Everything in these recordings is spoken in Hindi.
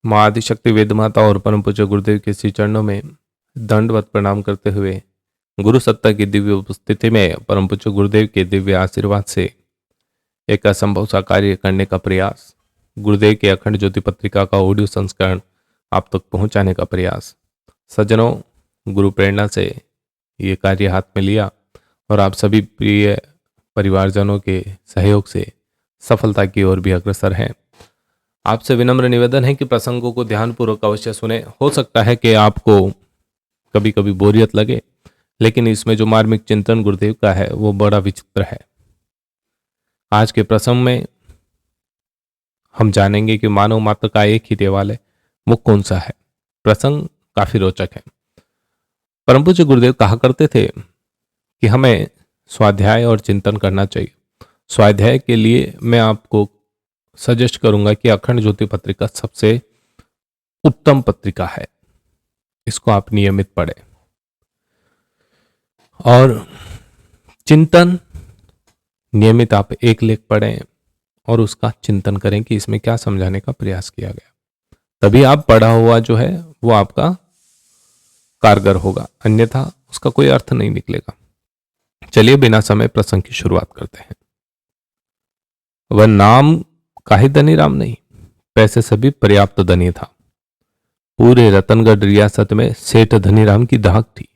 माँ आदिशक्ति वेद माता और परम पूज्य गुरुदेव के श्री चरणों में दंडवत प्रणाम करते हुए गुरु सत्ता की दिव्य उपस्थिति में परम पूज्य गुरुदेव के दिव्य आशीर्वाद से एक असंभव सा कार्य करने का प्रयास, गुरुदेव के अखंड ज्योति पत्रिका का ऑडियो संस्करण आप तक पहुंचाने का प्रयास। सज्जनों, गुरु प्रेरणा से ये कार्य हाथ में लिया और आप सभी प्रिय परिवारजनों के सहयोग से सफलता की ओर भी अग्रसर हैं। आपसे विनम्र निवेदन है कि प्रसंगों को ध्यानपूर्वक अवश्य सुने। हो सकता है कि आपको कभी कभी बोरियत लगे, लेकिन इसमें जो मार्मिक चिंतन गुरुदेव का है वो बड़ा विचित्र है। आज के प्रसंग में हम जानेंगे कि मानव मात्र का एक ही देवाल है, वो कौन सा है। प्रसंग काफी रोचक है। परम पूज्य गुरुदेव कहा करते थे कि हमें स्वाध्याय और चिंतन करना चाहिए। स्वाध्याय के लिए मैं आपको सजेस्ट करूंगा कि अखंड ज्योति पत्रिका सबसे उत्तम पत्रिका है, इसको आप नियमित पढ़ें। और चिंतन नियमित आप एक लेख पढ़ें और उसका चिंतन करें कि इसमें क्या समझाने का प्रयास किया गया। तभी आप पढ़ा हुआ जो है वो आपका कारगर होगा, अन्यथा उसका कोई अर्थ नहीं निकलेगा। चलिए बिना समय प्रसंग की शुरुआत करते हैं। वह नाम काहे धनीराम नहीं, पैसे सभी पर्याप्त धनी था। पूरे रतनगढ़ रियासत में सेठ धनीराम की धाक थी।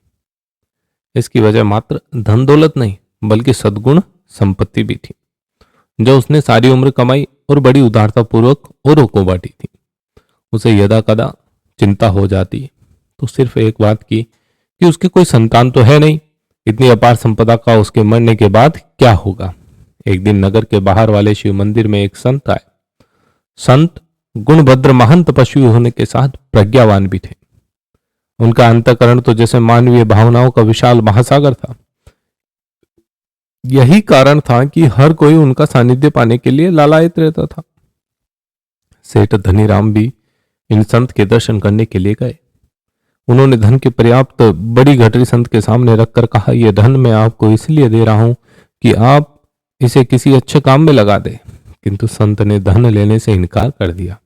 इसकी वजह मात्र धन दौलत नहीं बल्कि सद्गुण संपत्ति भी थी, जो उसने सारी उम्र कमाई और बड़ी उदारता पूर्वक औरों को बांटी थी। उसे यदा कदा चिंता हो जाती तो सिर्फ एक बात की कि उसके कोई संतान तो है नहीं, इतनी अपार संपदा का उसके मरने के बाद क्या होगा। एक दिन नगर के बाहर वाले शिव मंदिर में एक संत आए। संत गुणभद्र महान तपस्वी होने के साथ प्रज्ञावान भी थे। उनका अंतःकरण तो जैसे मानवीय भावनाओं का विशाल महासागर था। यही कारण था कि हर कोई उनका सानिध्य पाने के लिए लालायित रहता था। सेठ धनीराम भी इन संत के दर्शन करने के लिए गए। उन्होंने धन की पर्याप्त बड़ी घटरी संत के सामने रखकर कहा, यह धन मैं आपको इसलिए दे रहा हूं कि आप इसे किसी अच्छे काम में लगा दे। किंतु संत ने धन लेने से इनकार कर दिया।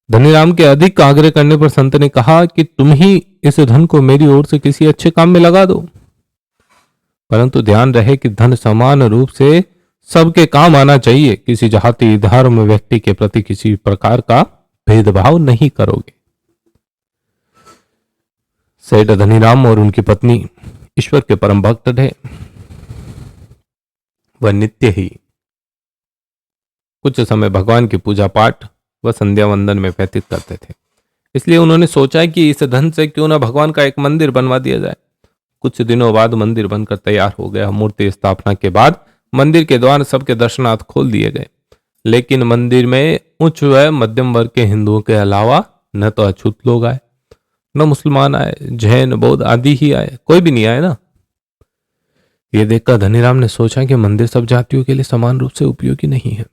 धनीराम के अधिक आग्रह करने पर संत ने कहा कि तुम ही इस धन को मेरी ओर से किसी अच्छे काम में लगा दो, परंतु ध्यान रहे कि धन समान रूप से सबके काम आना चाहिए। किसी जाति धर्म व्यक्ति के प्रति किसी प्रकार का भेदभाव नहीं करोगे। सेठ धनीराम और उनकी पत्नी ईश्वर के परम भक्त थे। वह नित्य ही कुछ समय भगवान की पूजा पाठ व संध्या वंदन में व्यतीत करते थे। इसलिए उन्होंने सोचा कि इस धन से क्यों न भगवान का एक मंदिर बनवा दिया जाए। कुछ दिनों बाद मंदिर बनकर तैयार हो गया। मूर्ति स्थापना के बाद मंदिर के द्वार सबके दर्शनार्थ खोल दिए गए, लेकिन मंदिर में उच्च व मध्यम वर्ग के हिंदुओं के अलावा न तो अछूत लोग आए, न मुसलमान आए, जैन बौद्ध आदि ही आए, कोई भी नहीं आए ना। ये देखकर धनीराम ने सोचा कि मंदिर सब जातियों के लिए समान रूप से उपयोगी नहीं है।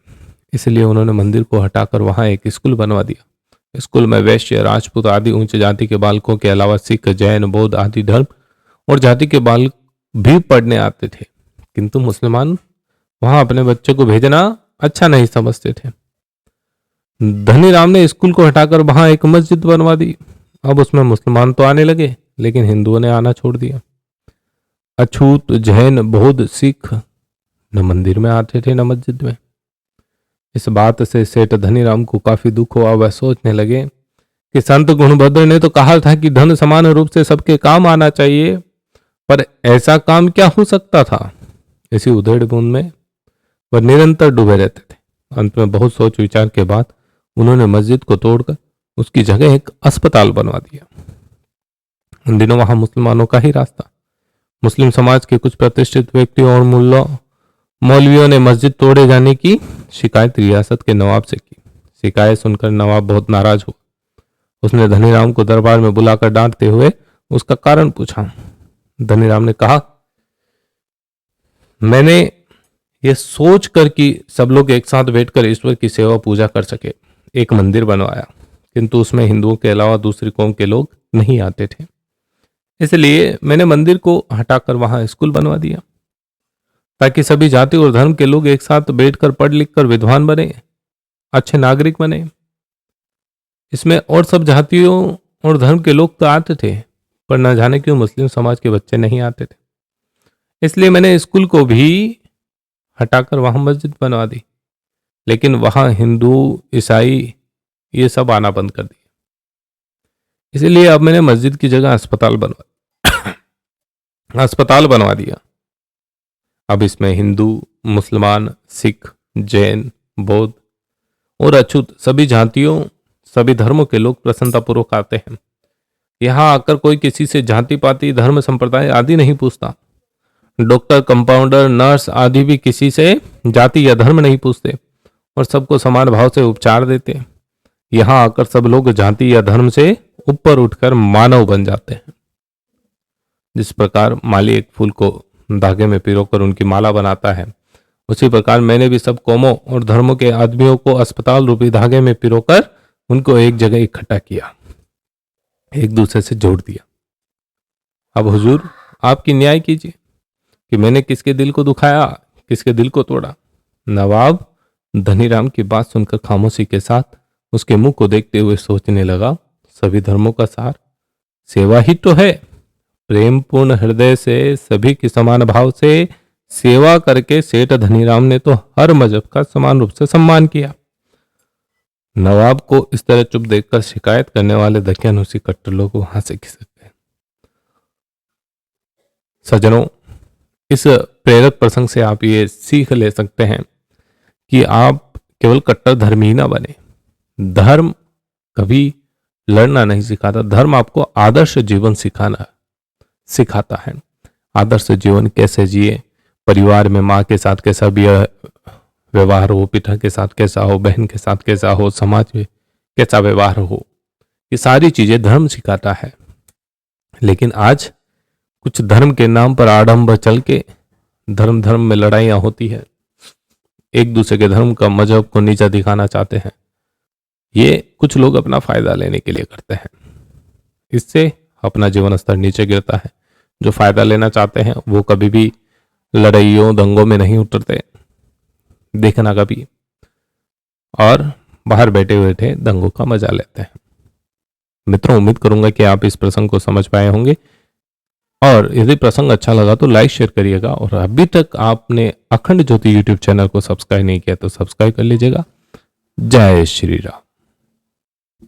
इसलिए उन्होंने मंदिर को हटाकर वहां एक स्कूल बनवा दिया। स्कूल में वैश्य, राजपूत आदि उच्च जाति के बालकों के अलावा सिख, जैन, बौद्ध आदि धर्म और जाति के बालक भी पढ़ने आते थे, किंतु मुसलमान वहां अपने बच्चों को भेजना अच्छा नहीं समझते थे। धनीराम ने स्कूल को हटाकर वहां एक मस्जिद बनवा दी। अब उसमें मुसलमान तो आने लगे, लेकिन हिंदुओं ने आना छोड़ दिया। अछूत, जैन, बौद्ध, सिख न मंदिर में आते थे न मस्जिद में। इस बात से सेठ धनीराम को काफी दुख हुआ। वह सोचने लगे कि संत गुणभद्र ने तो कहा था कि धन समान रूप से सबके काम आना चाहिए, पर ऐसा काम क्या हो सकता था। इसी उधेड़ बुन में वह निरंतर डूबे रहते थे। अंत में बहुत सोच विचार के बाद उन्होंने मस्जिद को तोड़कर उसकी जगह एक अस्पताल बनवा दिया। उन दिनों वहां मुसलमानों का ही रास्ता। मुस्लिम समाज के कुछ प्रतिष्ठित व्यक्तियों और मौलवियों ने मस्जिद तोड़े जाने की शिकायत रियासत के नवाब से की। शिकायत सुनकर नवाब बहुत नाराज हुआ। उसने धनीराम को दरबार में बुलाकर डांटते हुए उसका कारण पूछा। धनीराम ने कहा, मैंने ये सोच कर कि सब लोग एक साथ बैठकर ईश्वर की सेवा पूजा कर सके एक मंदिर बनवाया, किंतु उसमें हिंदुओं के अलावा दूसरी कौम के लोग नहीं आते थे। इसलिए मैंने मंदिर को हटाकर वहां स्कूल बनवा दिया, ताकि सभी जाति और धर्म के लोग एक साथ बैठकर पढ़ लिख कर विद्वान बने, अच्छे नागरिक बने। इसमें और सब जातियों और धर्म के लोग तो आते थे, पर न जाने क्यों मुस्लिम समाज के बच्चे नहीं आते थे। इसलिए मैंने स्कूल को भी हटाकर वहां मस्जिद बनवा दी, लेकिन वहां हिंदू ईसाई ये सब आना बंद कर दिया। इसलिए अब मैंने मस्जिद की जगह अस्पताल बनवा दिया। अब इसमें हिंदू, मुसलमान, सिख, जैन, बौद्ध और अछूत सभी जातियों, सभी धर्मों के लोग प्रसन्नतापूर्वक आते हैं। यहाँ आकर कोई किसी से जाति पाति, धर्म, संप्रदाय आदि नहीं पूछता। डॉक्टर, कंपाउंडर, नर्स आदि भी किसी से जाति या धर्म नहीं पूछते और सबको समान भाव से उपचार देते। यहाँ आकर सब लोग जाति या धर्म से ऊपर उठकर मानव बन जाते हैं। जिस प्रकार माली एक फूल को धागे में पिरोकर उनकी माला बनाता है, उसी प्रकार मैंने भी सब कौमों और धर्मों के आदमियों को अस्पताल रूपी धागे में पिरोकर उनको एक जगह इकट्ठा किया, एक दूसरे से जोड़ दिया। अब हुजूर आपकी न्याय कीजिए कि मैंने किसके दिल को दुखाया, किसके दिल को तोड़ा। नवाब धनीराम की बात सुनकर खामोशी के साथ उसके मुंह को देखते हुए सोचने लगा, सभी धर्मों का सार सेवा ही तो है। प्रेम पूर्ण हृदय से सभी की समान भाव से सेवा करके सेठ धनीराम ने तो हर मजहब का समान रूप से सम्मान किया। नवाब को इस तरह चुप देखकर शिकायत करने वाले दकियानूसी कट्टर लोग वहां से खिसक गए। सज्जनों, इस प्रेरक प्रसंग से आप ये सीख ले सकते हैं कि आप केवल कट्टर धर्मी ही ना बने। धर्म कभी लड़ना नहीं सिखाता, धर्म आपको आदर्श जीवन सिखाता है। आदर्श जीवन कैसे जिए, परिवार में माँ के साथ कैसा भी व्यवहार हो, पिता के साथ कैसा हो, बहन के साथ कैसा हो, समाज में कैसा व्यवहार हो, ये सारी चीजें धर्म सिखाता है। लेकिन आज कुछ धर्म के नाम पर आडंबर चल के धर्म में लड़ाइयां होती है, एक दूसरे के धर्म का, मजहब को नीचा दिखाना चाहते हैं। ये कुछ लोग अपना फायदा लेने के लिए करते हैं, इससे अपना जीवन स्तर नीचे गिरता है। जो फायदा लेना चाहते हैं वो कभी भी लड़ाइयों दंगों में नहीं उतरते, देखना कभी, और बाहर बैठे बैठे दंगों का मजा लेते हैं। मित्रों, उम्मीद करूंगा कि आप इस प्रसंग को समझ पाए होंगे, और यदि प्रसंग अच्छा लगा तो लाइक शेयर करिएगा। और अभी तक आपने अखंड ज्योति यूट्यूब चैनल को सब्सक्राइब नहीं किया तो सब्सक्राइब कर लीजिएगा। जय श्री राम।